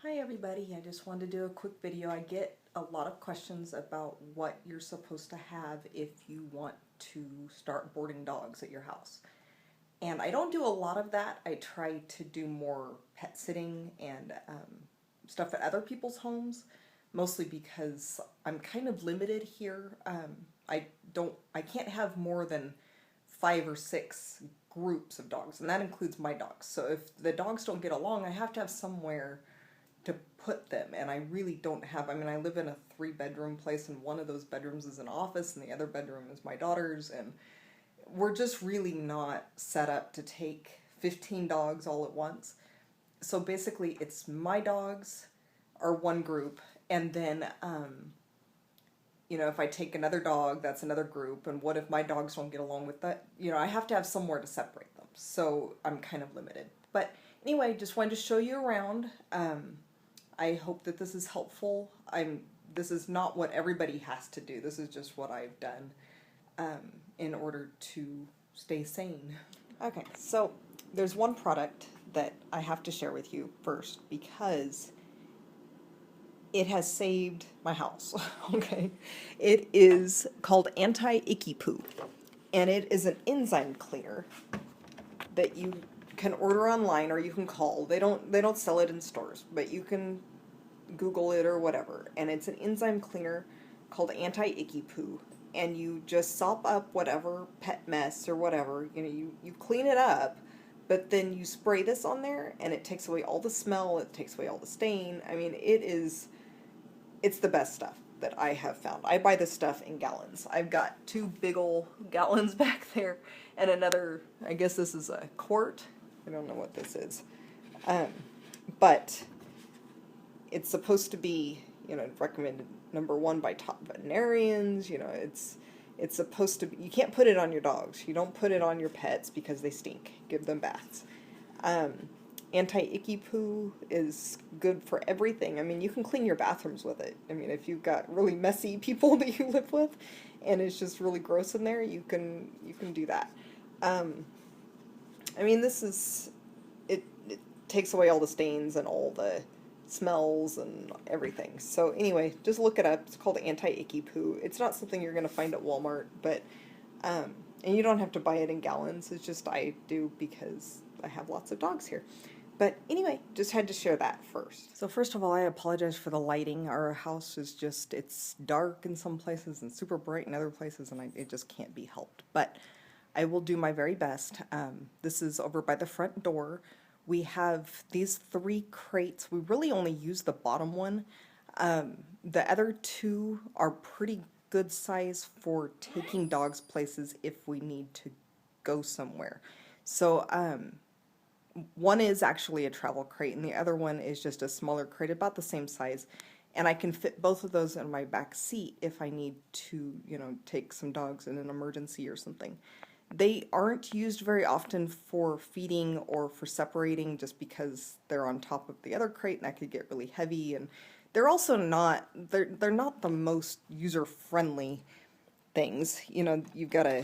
Hi everybody, I just wanted to do a quick video. I get a lot of questions about what you're supposed to have if you want to start boarding dogs at your house. And I don't do a lot of that. I try to do more pet sitting and stuff at other people's homes, mostly because I'm kind of limited here. I can't have more than 5 or 6 groups of dogs, and that includes my dogs. So if the dogs don't get along, I have to have somewhere to put them, and I really don't have. I mean, I live in a 3-bedroom place, and one of those bedrooms is an office and the other bedroom is my daughter's, and we're just really not set up to take 15 dogs all at once. So basically it's my dogs are one group, and then if I take another dog, that's another group, and what if my dogs don't get along with that? I have to have somewhere to separate them, so I'm kind of limited. But anyway, just wanted to show you around. I hope that this is helpful. This is not what everybody has to do. This is just what I've done in order to stay sane. Okay, so there's one product that I have to share with you first because it has saved my house. Okay, it is called Anti-Icky poo, and it is an enzyme cleaner that you can order online or you can call. They don't sell it in stores, but you can Google it or whatever. And it's an enzyme cleaner called Anti-Icky poo, and you just sop up whatever pet mess or whatever. You clean it up, but then you spray this on there, and it takes away all the smell. It takes away all the stain. I mean, it's the best stuff that I have found. I buy this stuff in gallons. I've got 2 big ol' gallons back there, and another. I guess this is a quart. I don't know what this is, but it's supposed to be, recommended #1 by top veterinarians. It's supposed to be. You can't put it on your dogs. You don't put it on your pets because they stink. Give them baths. Anti-Icky poo is good for everything. I mean, you can clean your bathrooms with it. I mean, if you've got really messy people that you live with, and it's just really gross in there, you can do that. I mean, it takes away all the stains and all the smells and everything. So anyway, just look it up. It's called Anti-Icky poo. It's not something you're going to find at Walmart, but and you don't have to buy it in gallons. It's just I do because I have lots of dogs here. But anyway, just had to share that first. So first of all, I apologize for the lighting. Our house is just, it's dark in some places and super bright in other places, and it just can't be helped. But I will do my very best. This is over by the front door. We have these 3 crates. We really only use the bottom one. The other 2 are pretty good size for taking dogs places if we need to go somewhere. So one is actually a travel crate, and the other one is just a smaller crate, about the same size. And I can fit both of those in my back seat if I need to, take some dogs in an emergency or something. They aren't used very often for feeding or for separating, just because they're on top of the other crate and that could get really heavy. And they're also not, they're not the most user-friendly things. You've got to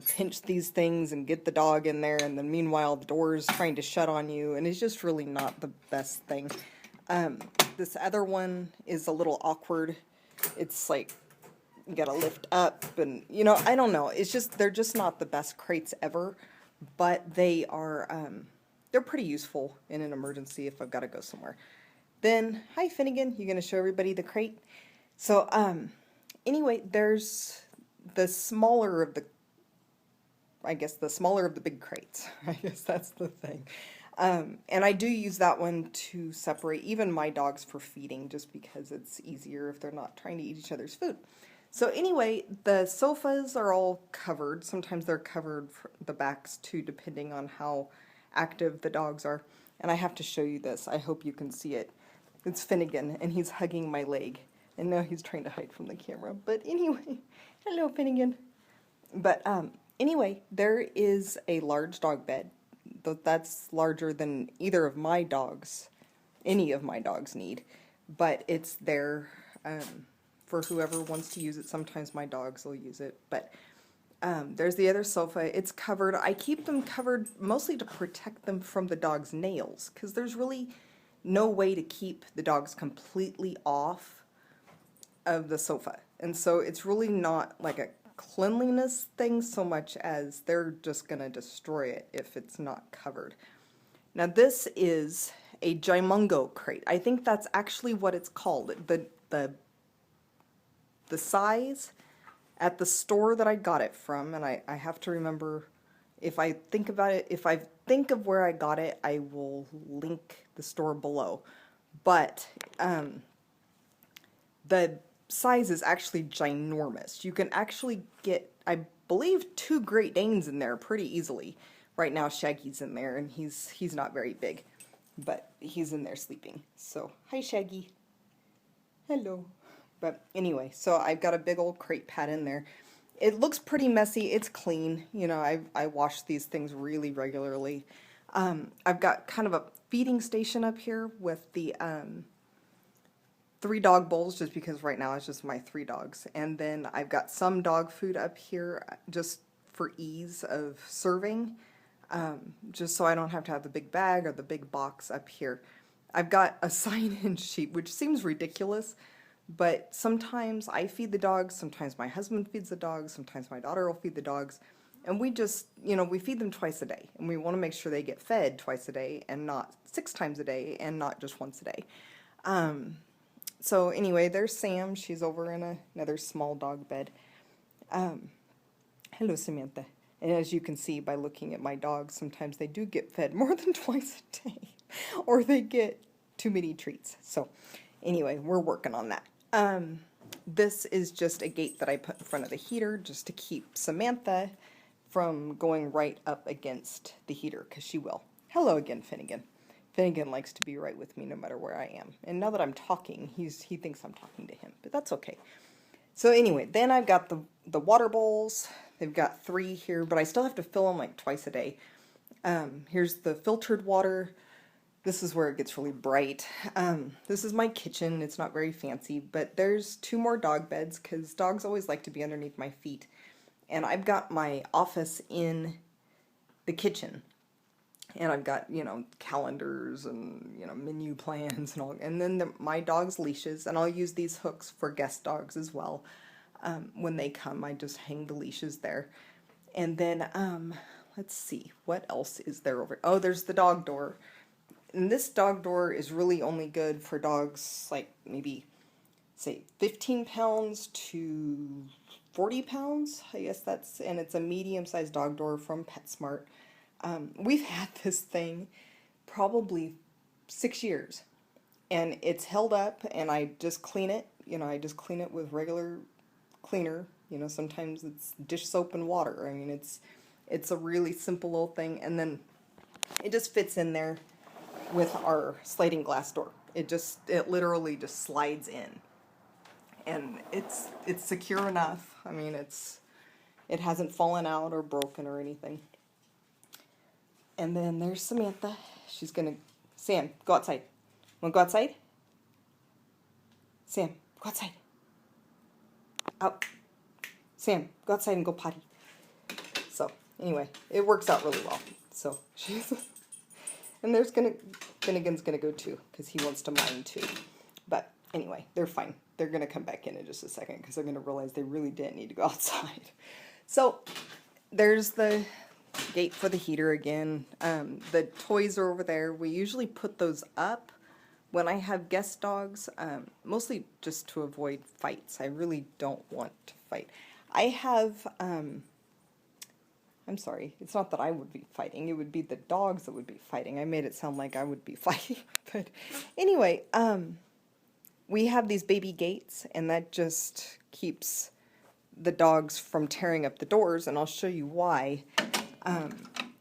pinch these things and get the dog in there, and then meanwhile the door's trying to shut on you, and it's just really not the best thing. This other one is a little awkward. It's like you gotta lift up, and I don't know. It's just, they're just not the best crates ever, but they are, they're pretty useful in an emergency if I've got to go somewhere. Then, hi Finnegan, you gonna show everybody the crate? So, anyway, there's the smaller of the big crates. I guess that's the thing. And I do use that one to separate even my dogs for feeding, just because it's easier if they're not trying to eat each other's food. So anyway, the sofas are all covered. Sometimes they're covered for the backs too, depending on how active the dogs are. And I have to show you this. I hope you can see it. It's Finnegan, and he's hugging my leg. And now he's trying to hide from the camera. But anyway, hello Finnegan. But anyway, there is a large dog bed. That's larger than either of my dogs, any of my dogs need. But it's there for whoever wants to use it. Sometimes my dogs will use it. But there's the other sofa. It's covered. I keep them covered mostly to protect them from the dog's nails, because there's really no way to keep the dogs completely off of the sofa. And so it's really not like a cleanliness thing so much as they're just going to destroy it if it's not covered. Now this is a Mungo Crate. I think that's actually what it's called. The size at the store that I got it from, and I have to remember, if I think about it, if I think of where I got it, I will link the store below. But the size is actually ginormous. You can actually get, I believe, 2 Great Danes in there pretty easily. Right now Shaggy's in there, and he's not very big, but he's in there sleeping. So, hi Shaggy. Hello. But anyway, so I've got a big old crate pad in there. It looks pretty messy. It's clean. You know, I wash these things really regularly. I've got kind of a feeding station up here with the 3 dog bowls, just because right now it's just my 3 dogs. And then I've got some dog food up here just for ease of serving, just so I don't have to have the big bag or the big box up here. I've got a sign-in sheet, which seems ridiculous, but sometimes I feed the dogs, sometimes my husband feeds the dogs, sometimes my daughter will feed the dogs, and we just, you know, we feed them twice a day, and we want to make sure they get fed twice a day and not 6 times a day and not just once a day. So anyway, there's Sam. She's over in another small dog bed. Hello, Samantha. And as you can see by looking at my dogs, sometimes they do get fed more than twice a day, or they get too many treats. So anyway, we're working on that. This is just a gate that I put in front of the heater just to keep Samantha from going right up against the heater, because she will. Hello again, Finnegan. Finnegan likes to be right with me no matter where I am. And now that I'm talking, he thinks I'm talking to him, but that's okay. So anyway, then I've got the water bowls. They've got 3 here, but I still have to fill them like twice a day. Here's the filtered water. This is where it gets really bright. This is my kitchen. It's not very fancy, but there's 2 more dog beds because dogs always like to be underneath my feet. And I've got my office in the kitchen. And I've got, you know, calendars and, you know, menu plans and all. And then my dog's leashes, and I'll use these hooks for guest dogs as well. When they come, I just hang the leashes there. And then, let's see, what else is there over? Oh, there's the dog door. And this dog door is really only good for dogs like maybe, say, 15 pounds to 40 pounds. I guess that's, and it's a medium-sized dog door from PetSmart. We've had this thing probably 6 years, and it's held up, and I just clean it. You know, I just clean it with regular cleaner. You know, sometimes it's dish soap and water. I mean, it's a really simple little thing, and then it just fits in there with our sliding glass door. It literally just slides in, and it's secure enough. I mean, it hasn't fallen out or broken or anything. And then there's Samantha. She's gonna, Sam, go outside. Wanna go outside? Sam, go outside. Out. Sam, go outside and go potty. So, anyway, it works out really well. So, she's, and there's Finnegan's gonna go too, because he wants to mine too. But, anyway, they're fine. They're gonna come back in just a second, because they're gonna realize they really didn't need to go outside. So, there's the gate for the heater again. The toys are over there. We usually put those up when I have guest dogs, mostly just to avoid fights. I really don't want to fight. I have, I'm sorry, it's not that I would be fighting, it would be the dogs that would be fighting. I made it sound like I would be fighting, but anyway, we have these baby gates, and that just keeps the dogs from tearing up the doors, and I'll show you why.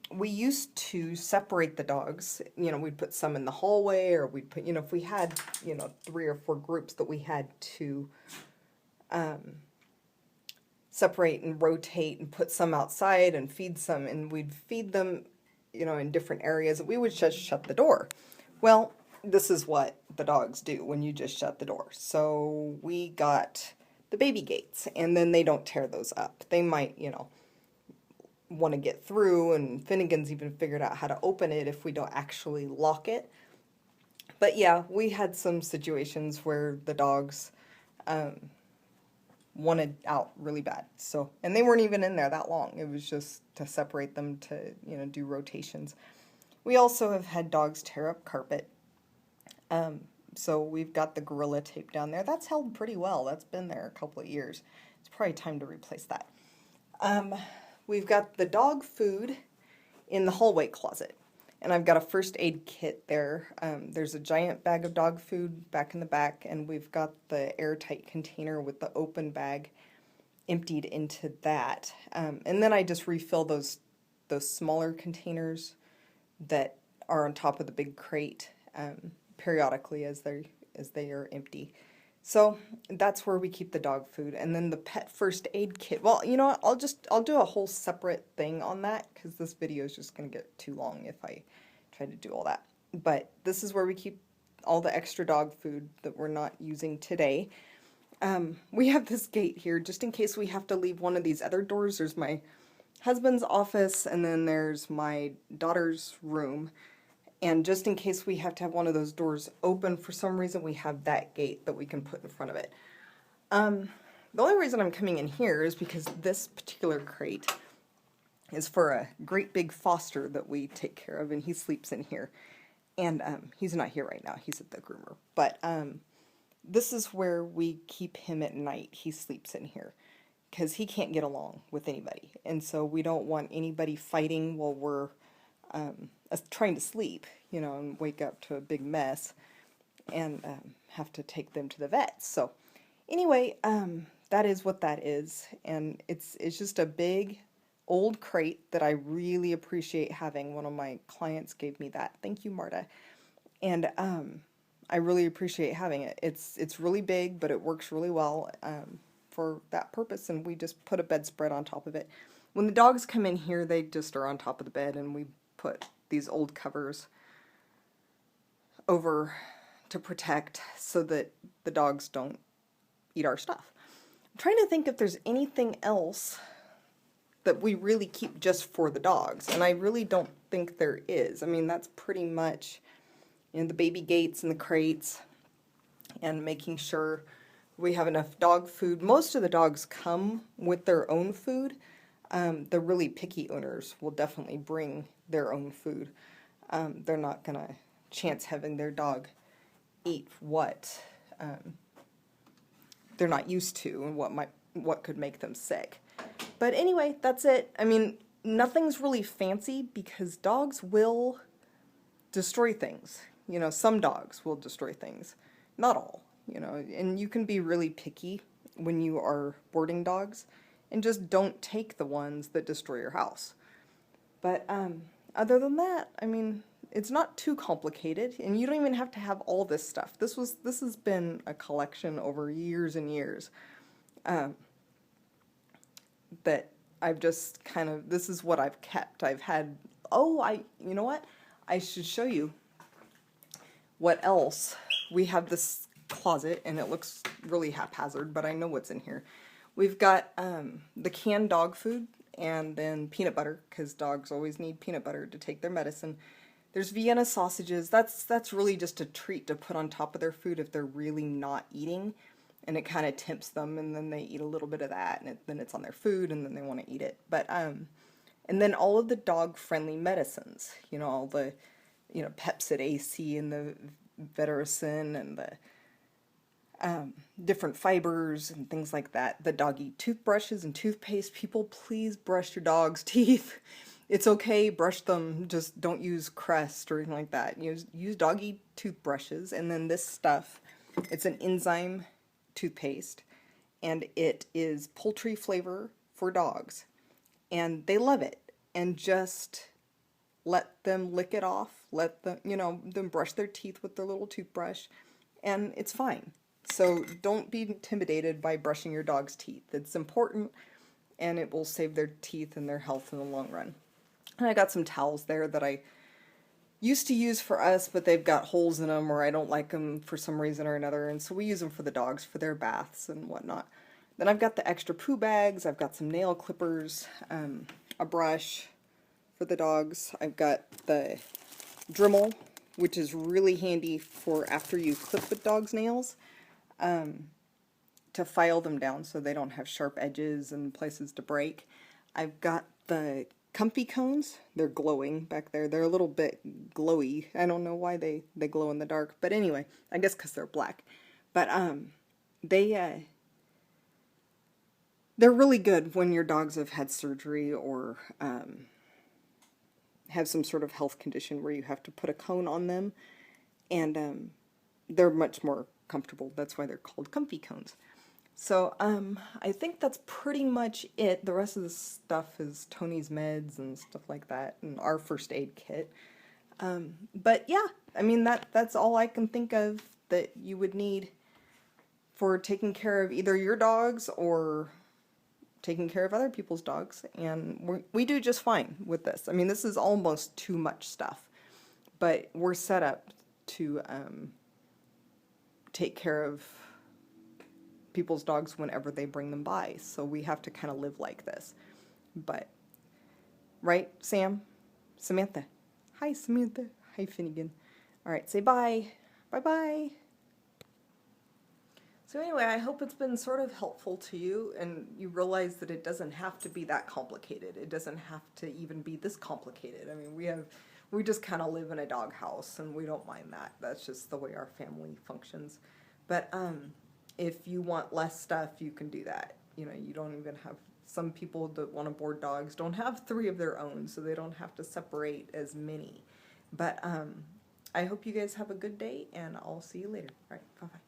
We used to separate the dogs. You know, we'd put some in the hallway, or we'd put, you know, if we had, you know, 3 or 4 groups that we had to separate and rotate and put some outside and feed some, and we'd feed them, you know, in different areas. We would just shut the door. Well, this is what the dogs do when you just shut the door. So we got the baby gates, and then they don't tear those up. They might, you know, want to get through, and Finnegan's even figured out how to open it if we don't actually lock it. But yeah, we had some situations where the dogs wanted out really bad. So, and they weren't even in there that long. It was just to separate them to, do rotations. We also have had dogs tear up carpet. So we've got the Gorilla Tape down there. That's held pretty well. That's been there a couple of years. It's probably time to replace that. We've got the dog food in the hallway closet. And I've got a first aid kit there. There's a giant bag of dog food back in the back, and we've got the airtight container with the open bag emptied into that. And then I just refill those smaller containers that are on top of the big crate periodically as they are empty. So that's where we keep the dog food. And then the pet first aid kit. Well, you know what? I'll do a whole separate thing on that because this video is just going to get too long if I try to do all that. But this is where we keep all the extra dog food that we're not using today. We have this gate here just in case we have to leave one of these other doors. There's my husband's office, and then there's my daughter's room. And just in case we have to have one of those doors open for some reason, we have that gate that we can put in front of it. The only reason I'm coming in here is because this particular crate is for a great big foster that we take care of, and he sleeps in here. And he's not here right now. He's at the groomer. But this is where we keep him at night. He sleeps in here because he can't get along with anybody. And so we don't want anybody fighting while we're trying to sleep, and wake up to a big mess and have to take them to the vet. So anyway, that is what that is. And it's just a big old crate that I really appreciate having. One of my clients gave me that. Thank you, Marta. And I really appreciate having it. It's really big, but it works really well for that purpose. And we just put a bedspread on top of it. When the dogs come in here, they just are on top of the bed, and we put these old covers over to protect so that the dogs don't eat our stuff. I'm trying to think if there's anything else that we really keep just for the dogs, and I really don't think there is. I mean, that's pretty much the baby gates and the crates and making sure we have enough dog food. Most of the dogs come with their own food. The really picky owners will definitely bring their own food. They're not going to chance having their dog eat what they're not used to and what could make them sick. But anyway, that's it. I mean, nothing's really fancy because dogs will destroy things. Some dogs will destroy things. Not all, and you can be really picky when you are boarding dogs and just don't take the ones that destroy your house. But other than that, I mean, it's not too complicated, and you don't even have to have all this stuff. This has been a collection over years and years that I've just this is what I've kept. I've had, you know what? I should show you what else. We have this closet, and it looks really haphazard, but I know what's in here. We've got the canned dog food, and then peanut butter, because dogs always need peanut butter to take their medicine. There's Vienna sausages. That's really just a treat to put on top of their food if they're really not eating, and it kind of tempts them, and then they eat a little bit of that, and then it's on their food, and then they want to eat it. But and then all of the dog-friendly medicines, all the Pepcid AC and the Vetericin and the different fibers and things like that. The doggy toothbrushes and toothpaste. People, please brush your dog's teeth. It's okay, brush them, just don't use Crest or anything like that. Use doggy toothbrushes. And then this stuff, it's an Enzyme Toothpaste, and it is poultry flavor for dogs. And they love it. And just let them lick it off, let them, them brush their teeth with their little toothbrush, and it's fine. So don't be intimidated by brushing your dog's teeth. It's important, and it will save their teeth and their health in the long run. And I got some towels there that I used to use for us, but they've got holes in them, or I don't like them for some reason or another, and so we use them for the dogs, for their baths and whatnot. Then I've got the extra poo bags, I've got some nail clippers, a brush for the dogs. I've got the Dremel which is really handy for after you clip with dog's nails, to file them down so they don't have sharp edges and places to break. I've got the comfy cones. They're glowing back there. They're a little bit glowy. I don't know why they glow in the dark, but anyway, I guess because they're black. But they're really good when your dogs have had surgery or have some sort of health condition where you have to put a cone on them, and they're much more comfortable. That's why they're called comfy cones. So I think that's pretty much it. The rest of the stuff is Tony's meds and stuff like that, and our first aid kit. But yeah, I mean that's all I can think of that you would need for taking care of either your dogs or taking care of other people's dogs, and we do just fine with this. I mean, this is almost too much stuff, but we're set up to take care of people's dogs whenever they bring them by, so we have to kind of live like this. But right, Sam? Samantha? Hi, Samantha. Hi, Finnegan. All right, say bye. Bye-bye. So anyway, I hope it's been sort of helpful to you, and you realize that it doesn't have to be that complicated. It doesn't have to even be this complicated. I mean, we just kind of live in a dog house, and we don't mind that. That's just the way our family functions. But if you want less stuff, you can do that. You know, you don't even have, some people that want to board dogs don't have 3 of their own, so they don't have to separate as many. But I hope you guys have a good day, and I'll see you later. All right, bye-bye.